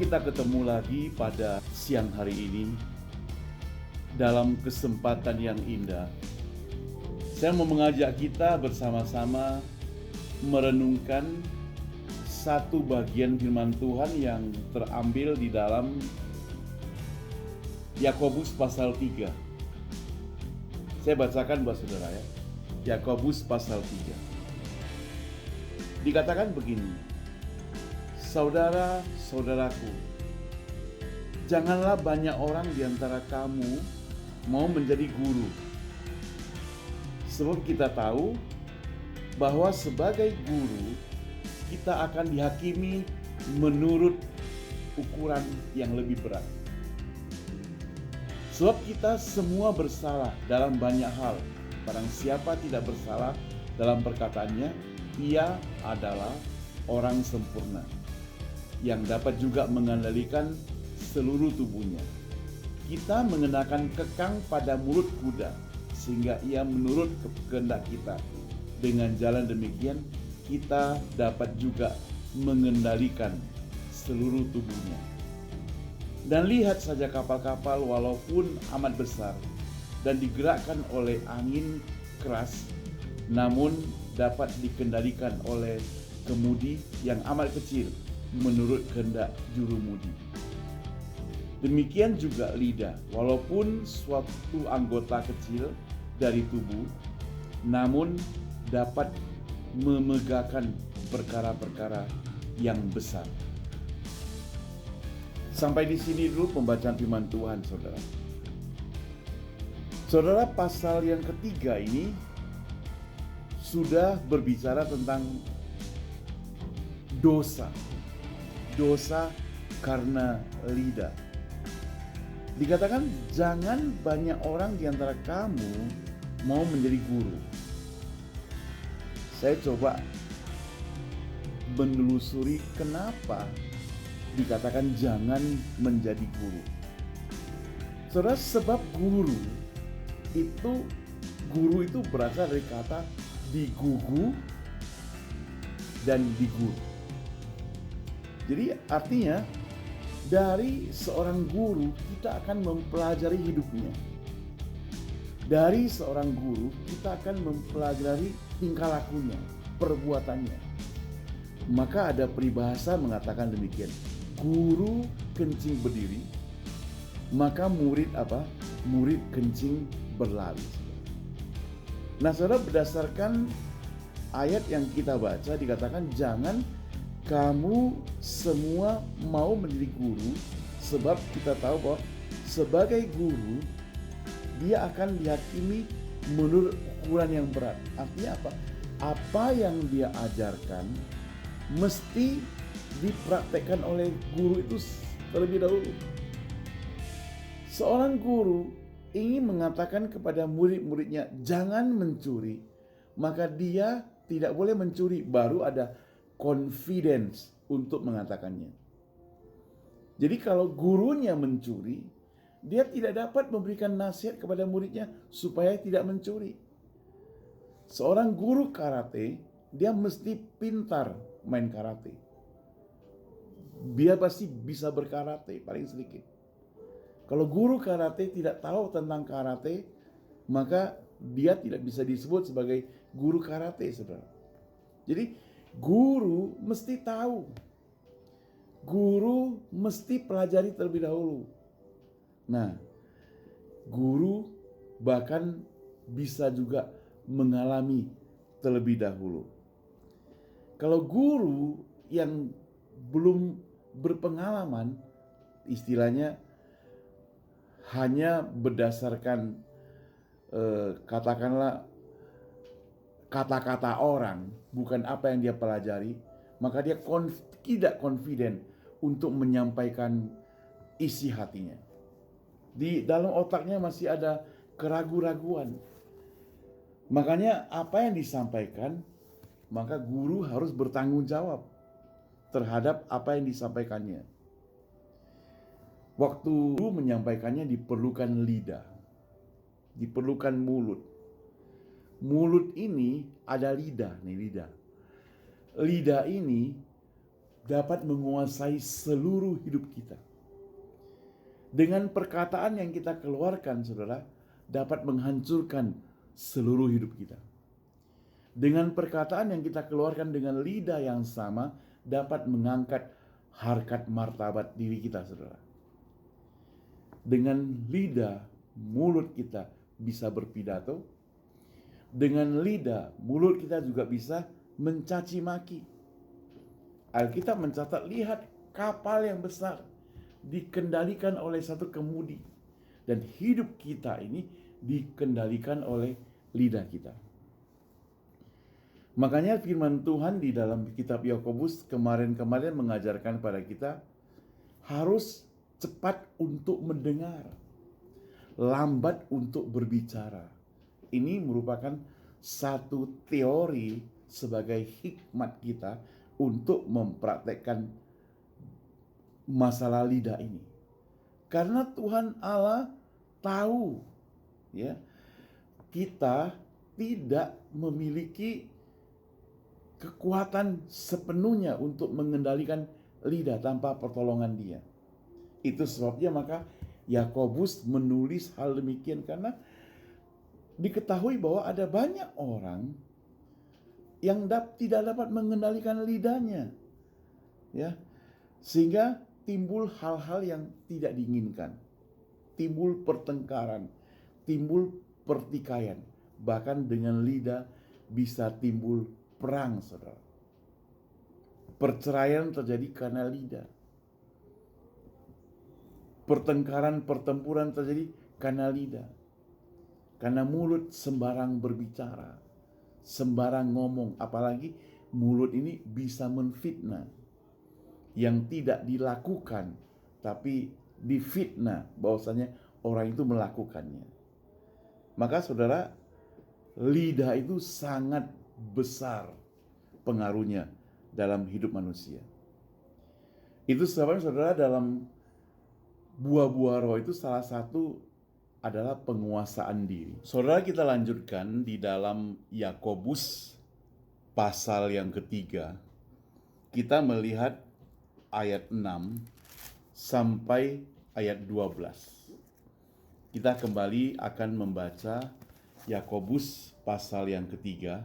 kita ketemu lagi pada siang hari ini dalam kesempatan yang indah. Saya mau mengajak kita bersama-sama merenungkan satu bagian firman Tuhan yang terambil di dalam Yakobus pasal 3. Saya bacakan buat saudara ya. Yakobus pasal 3. Dikatakan begini, saudara-saudaraku, janganlah banyak orang di antara kamu mau menjadi guru. Sebab kita tahu bahwa sebagai guru kita akan dihakimi menurut ukuran yang lebih berat. Sebab kita semua bersalah dalam banyak hal. Barang siapa tidak bersalah dalam perkataannya, ia adalah orang sempurna yang dapat juga mengendalikan seluruh tubuhnya. Kita mengenakan kekang pada mulut kuda sehingga ia menurut kehendak kita. Dengan jalan demikian kita dapat juga mengendalikan seluruh tubuhnya. Dan lihat saja kapal-kapal walaupun amat besar dan digerakkan oleh angin keras, namun dapat dikendalikan oleh kemudi yang amat kecil menurut kehendak jurumudi. Demikian juga lidah, walaupun suatu anggota kecil dari tubuh, namun dapat memegahkan perkara-perkara yang besar. Sampai di sini dulu pembacaan firman Tuhan, saudara. Saudara, pasal yang ketiga ini sudah berbicara tentang dosa karena lidah. Dikatakan jangan banyak orang di antara kamu mau menjadi guru. Saya coba menelusuri kenapa dikatakan jangan menjadi guru. Saudara, sebab guru itu berasal dari kata digugu dan diguru. Jadi artinya dari seorang guru kita akan mempelajari hidupnya. Dari seorang guru kita akan mempelajari tingkah lakunya, perbuatannya. Maka ada peribahasa mengatakan demikian. Guru kencing berdiri, maka murid apa? Murid kencing berlari. Nah, saudara, berdasarkan ayat yang kita baca dikatakan jangan kamu semua mau menjadi guru, sebab kita tahu bahwa sebagai guru dia akan dihakimi menurut ukuran yang berat. Artinya apa? Apa yang dia ajarkan mesti dipraktekkan oleh guru itu terlebih dahulu. Seorang guru ingin mengatakan kepada murid-muridnya jangan mencuri, maka dia tidak boleh mencuri, baru ada confidence untuk mengatakannya. Jadi kalau gurunya mencuri, dia tidak dapat memberikan nasihat kepada muridnya supaya tidak mencuri. Seorang guru karate, dia mesti pintar main karate. Dia pasti bisa berkarate paling sedikit. Kalau guru karate tidak tahu tentang karate, maka dia tidak bisa disebut sebagai guru karate, saudara. Jadi guru mesti tahu. Guru mesti pelajari terlebih dahulu. Nah, guru bahkan bisa juga mengalami terlebih dahulu. Kalau guru yang belum berpengalaman, istilahnya hanya berdasarkan katakanlah kata-kata orang, bukan apa yang dia pelajari, maka dia tidak confident untuk menyampaikan isi hatinya. Di dalam otaknya masih ada keraguan-raguan. Makanya apa yang disampaikan, maka guru harus bertanggung jawab terhadap apa yang disampaikannya. Waktu guru menyampaikannya diperlukan lidah, diperlukan mulut. Mulut ini ada lidah nih, lidah. Lidah ini dapat menguasai seluruh hidup kita. Dengan perkataan yang kita keluarkan, saudara, dapat menghancurkan seluruh hidup kita. Dengan perkataan yang kita keluarkan dengan lidah yang sama, dapat mengangkat harkat martabat diri kita, saudara. Dengan lidah, mulut kita bisa berpidato. Dengan lidah, mulut kita juga bisa mencaci maki. Alkitab mencatat, lihat kapal yang besar dikendalikan oleh satu kemudi. Dan hidup kita ini dikendalikan oleh lidah kita. Makanya firman Tuhan di dalam kitab Yakobus kemarin-kemarin mengajarkan pada kita harus cepat untuk mendengar, lambat untuk berbicara. Ini merupakan satu teori sebagai hikmat kita untuk mempraktekkan masalah lidah ini. Karena Tuhan Allah tahu, ya, kita tidak memiliki kekuatan sepenuhnya untuk mengendalikan lidah tanpa pertolongan Dia. Itu sebabnya maka Yakobus menulis hal demikian, karena diketahui bahwa ada banyak orang yang tidak dapat mengendalikan lidahnya, ya, sehingga timbul hal-hal yang tidak diinginkan, timbul pertengkaran, timbul pertikaian, bahkan dengan lidah bisa timbul perang, saudara. Perceraian terjadi karena lidah. Pertengkaran, pertempuran terjadi karena lidah. Karena mulut sembarang berbicara, sembarang ngomong, apalagi mulut ini bisa menfitnah. Yang tidak dilakukan, tapi difitnah bahwasanya orang itu melakukannya. Maka saudara, lidah itu sangat besar pengaruhnya dalam hidup manusia. Itu sebabnya saudara, dalam buah-buah roh itu salah satu adalah penguasaan diri. Saudara, kita lanjutkan di dalam Yakobus pasal yang ketiga. Kita melihat ayat 6 sampai ayat 12. Kita kembali akan membaca Yakobus pasal yang ketiga,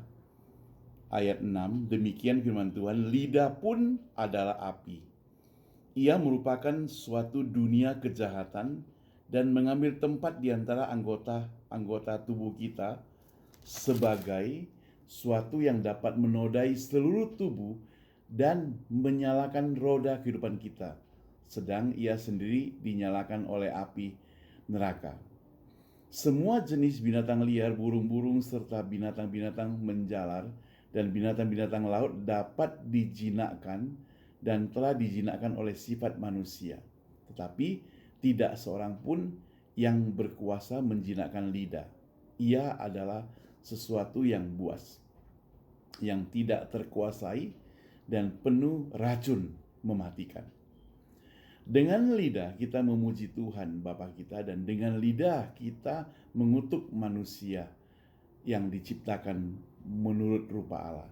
ayat 6. Demikian firman Tuhan, lidah pun adalah api. Ia merupakan suatu dunia kejahatan dan mengambil tempat di antara anggota tubuh kita sebagai suatu yang dapat menodai seluruh tubuh dan menyalakan roda kehidupan kita, sedang ia sendiri dinyalakan oleh api neraka. Semua jenis binatang liar, burung-burung, serta binatang-binatang menjalar dan binatang-binatang laut dapat dijinakkan dan telah dijinakkan oleh sifat manusia. Tetapi tidak seorang pun yang berkuasa menjinakkan lidah. Ia adalah sesuatu yang buas, yang tidak terkuasai dan penuh racun mematikan. Dengan lidah kita memuji Tuhan Bapa kita, dan dengan lidah kita mengutuk manusia yang diciptakan menurut rupa Allah.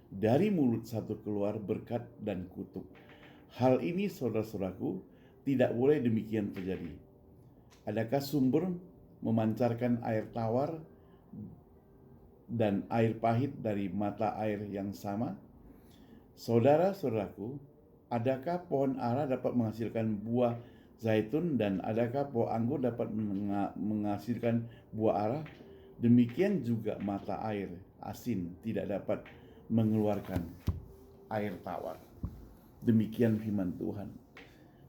Dari mulut satu keluar berkat dan kutuk. Hal ini, saudara-saudaraku, tidak boleh demikian terjadi. Adakah sumber memancarkan air tawar dan air pahit dari mata air yang sama? Saudara-saudaraku, adakah pohon ara dapat menghasilkan buah zaitun, dan adakah pohon anggur dapat menghasilkan buah ara? Demikian juga mata air asin tidak dapat mengeluarkan air tawar. Demikian firman Tuhan.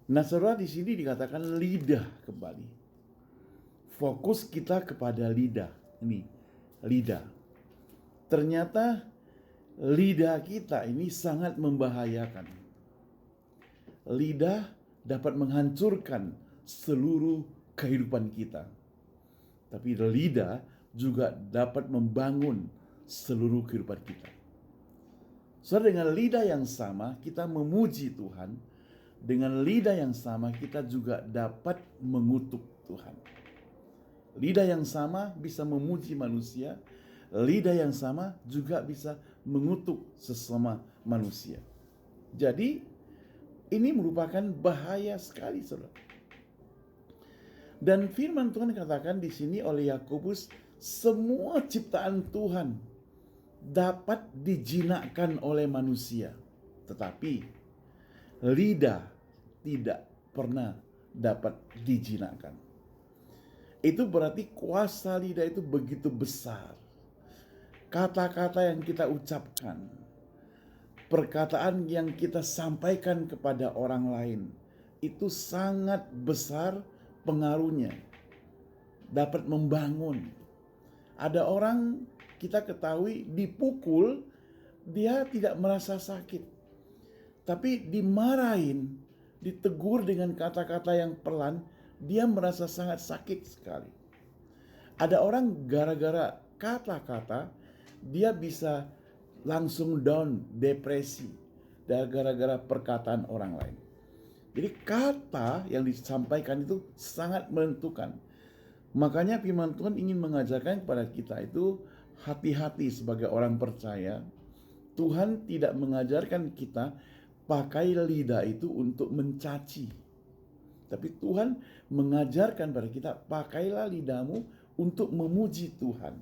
Nah, saudara, di sini dikatakan lidah kembali. Fokus kita kepada lidah. Ini lidah. Ternyata lidah kita ini sangat membahayakan. Lidah dapat menghancurkan seluruh kehidupan kita. Tapi lidah juga dapat membangun seluruh kehidupan kita. Saudara, dengan lidah yang sama kita memuji Tuhan. Dengan lidah yang sama kita juga dapat mengutuk Tuhan. Lidah yang sama bisa memuji manusia. Lidah yang sama juga bisa mengutuk sesama manusia. Jadi Ini merupakan bahaya sekali, saudara. Dan firman Tuhan katakan di sini oleh Yakobus, semua ciptaan Tuhan dapat dijinakkan oleh manusia, tetapi lidah tidak pernah dapat dijinakkan. Itu berarti kuasa lidah itu begitu besar. Kata-kata yang kita ucapkan, perkataan yang kita sampaikan kepada orang lain, itu sangat besar pengaruhnya, dapat membangun. Ada orang kita ketahui dipukul, dia tidak merasa sakit. Tapi dimarahin, ditegur dengan kata-kata yang pelan, dia merasa sangat sakit sekali. Ada orang gara-gara kata-kata, dia bisa langsung down, depresi, gara-gara perkataan orang lain. Jadi kata yang disampaikan itu sangat menentukan. Makanya firman Tuhan ingin mengajarkan kepada kita itu hati-hati sebagai orang percaya. Tuhan tidak mengajarkan kita pakai lidah itu untuk mencaci. Tapi Tuhan mengajarkan pada kita, pakailah lidahmu untuk memuji Tuhan.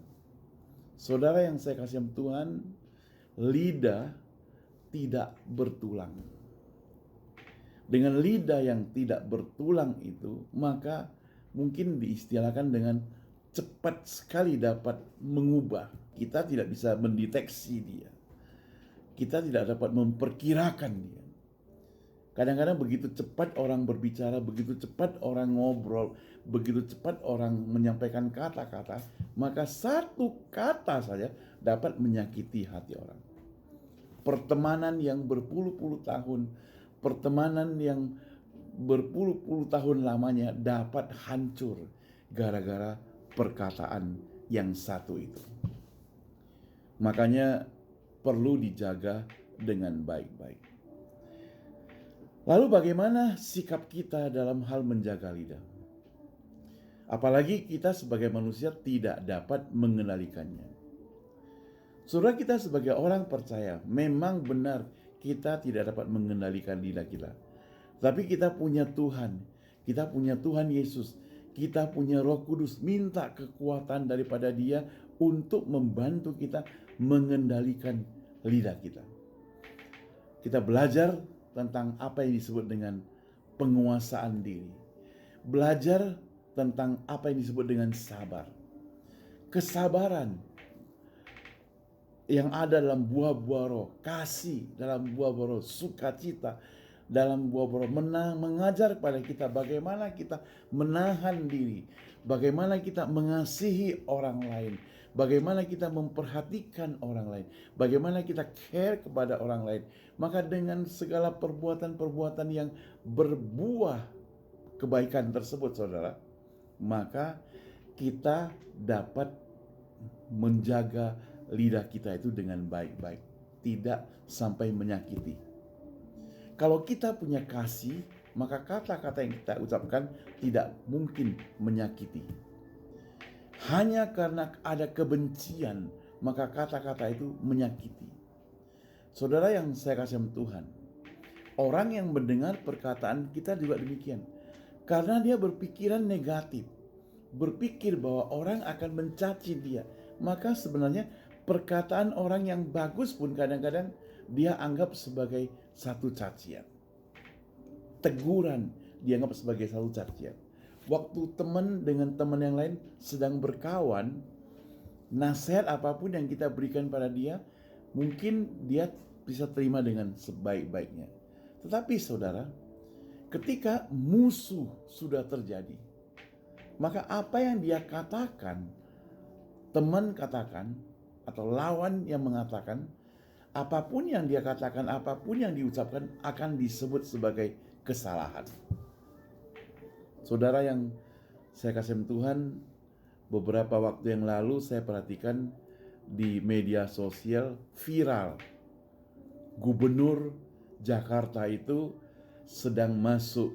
Saudara yang saya kasih Tuhan, lidah tidak bertulang. Dengan lidah yang tidak bertulang itu, maka mungkin diistilahkan dengan cepat sekali dapat mengubah. Kita tidak bisa mendeteksi dia. Kita tidak dapat memperkirakan dia. Kadang-kadang begitu cepat orang berbicara, begitu cepat orang ngobrol, begitu cepat orang menyampaikan kata-kata, maka satu kata saja dapat menyakiti hati orang. Pertemanan yang berpuluh-puluh tahun, pertemanan yang berpuluh-puluh tahun lamanya dapat hancur gara-gara perkataan yang satu itu. Makanya perlu dijaga dengan baik-baik. Lalu bagaimana sikap kita dalam hal menjaga lidah? Apalagi kita sebagai manusia tidak dapat mengendalikannya. Saudara, kita sebagai orang percaya, memang benar kita tidak dapat mengendalikan lidah kita. Tapi kita punya Tuhan, kita punya Tuhan Yesus, kita punya Roh Kudus, minta kekuatan daripada Dia untuk membantu kita mengendalikan lidah kita. Kita belajar tentang apa yang disebut dengan penguasaan diri. Belajar tentang apa yang disebut dengan sabar. Kesabaran yang ada dalam buah-buah roh, kasih dalam buah-buah roh, sukacita dalam buah-buah roh, mengajar kepada kita bagaimana kita menahan diri, bagaimana kita mengasihi orang lain, bagaimana kita memperhatikan orang lain, bagaimana kita care kepada orang lain. Maka dengan segala perbuatan-perbuatan yang berbuah kebaikan tersebut, saudara, maka kita dapat menjaga lidah kita itu dengan baik-baik, tidak sampai menyakiti. Kalau kita punya kasih, maka kata-kata yang kita ucapkan tidak mungkin menyakiti. Hanya karena ada kebencian, maka kata-kata itu menyakiti. Saudara yang saya kasih Tuhan, orang yang mendengar perkataan kita juga demikian. Karena dia berpikiran negatif, berpikir bahwa orang akan mencaci dia, maka sebenarnya perkataan orang yang bagus pun kadang-kadang dia anggap sebagai satu cacian. Teguran dianggap sebagai satu cacian. Waktu teman dengan teman yang lain sedang berkawan, nasihat apapun yang kita berikan pada dia, mungkin dia bisa terima dengan sebaik-baiknya. Tetapi saudara, ketika musuh sudah terjadi, maka apa yang dia katakan, teman katakan, atau lawan yang mengatakan, apapun yang dia katakan, apapun yang diucapkan akan disebut sebagai kesalahan. Saudara yang saya kasih Tuhan, beberapa waktu yang lalu saya perhatikan di media sosial viral. Gubernur Jakarta itu sedang masuk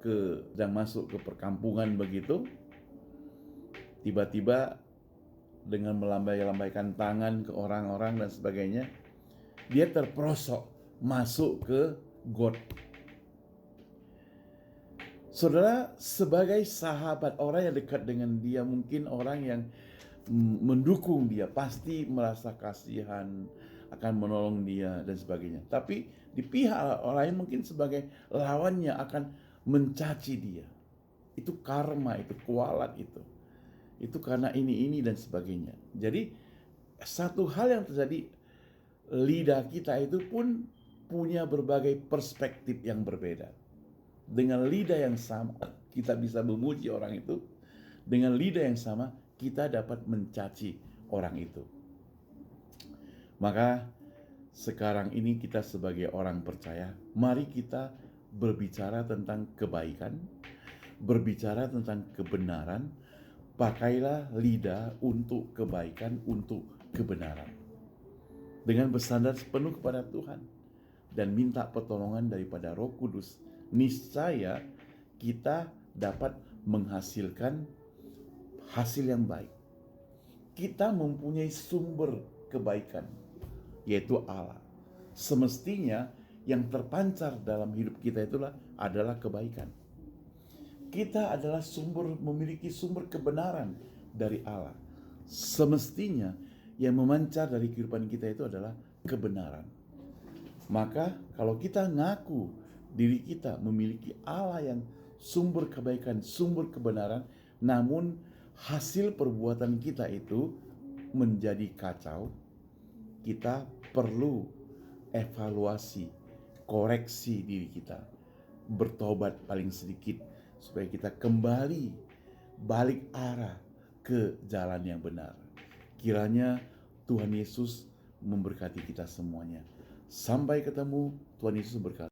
ke perkampungan begitu. Tiba-tiba dengan melambai-lambaikan tangan ke orang-orang dan sebagainya, dia terperosok masuk ke got. Saudara, sebagai sahabat, orang yang dekat dengan dia, mungkin orang yang mendukung dia, pasti merasa kasihan, akan menolong dia dan sebagainya. Tapi di pihak lain mungkin sebagai lawannya akan mencaci dia. Itu karma, itu kualat itu. Itu karena ini dan sebagainya. Jadi satu hal yang terjadi, lidah kita itu pun punya berbagai perspektif yang berbeda. Dengan lidah yang sama, kita bisa memuji orang itu. Dengan lidah yang sama, kita dapat mencaci orang itu. Maka sekarang ini kita sebagai orang percaya, mari kita berbicara tentang kebaikan, berbicara tentang kebenaran. Pakailah lidah untuk kebaikan, untuk kebenaran. Dengan bersandar sepenuh kepada Tuhan dan minta pertolongan daripada Roh Kudus, niscaya kita dapat menghasilkan hasil yang baik. Kita mempunyai sumber kebaikan, yaitu Allah. Semestinya yang terpancar dalam hidup kita itulah adalah kebaikan. Kita adalah memiliki sumber kebenaran dari Allah. Semestinya yang memancar dari kehidupan kita itu adalah kebenaran. Maka kalau kita ngaku diri kita memiliki Allah yang sumber kebaikan, sumber kebenaran, namun hasil perbuatan kita itu menjadi kacau, kita perlu evaluasi, koreksi diri kita, bertobat paling sedikit, supaya kita kembali balik arah ke jalan yang benar. Kiranya Tuhan Yesus memberkati kita semuanya. Sampai ketemu, Tuhan Yesus berkati.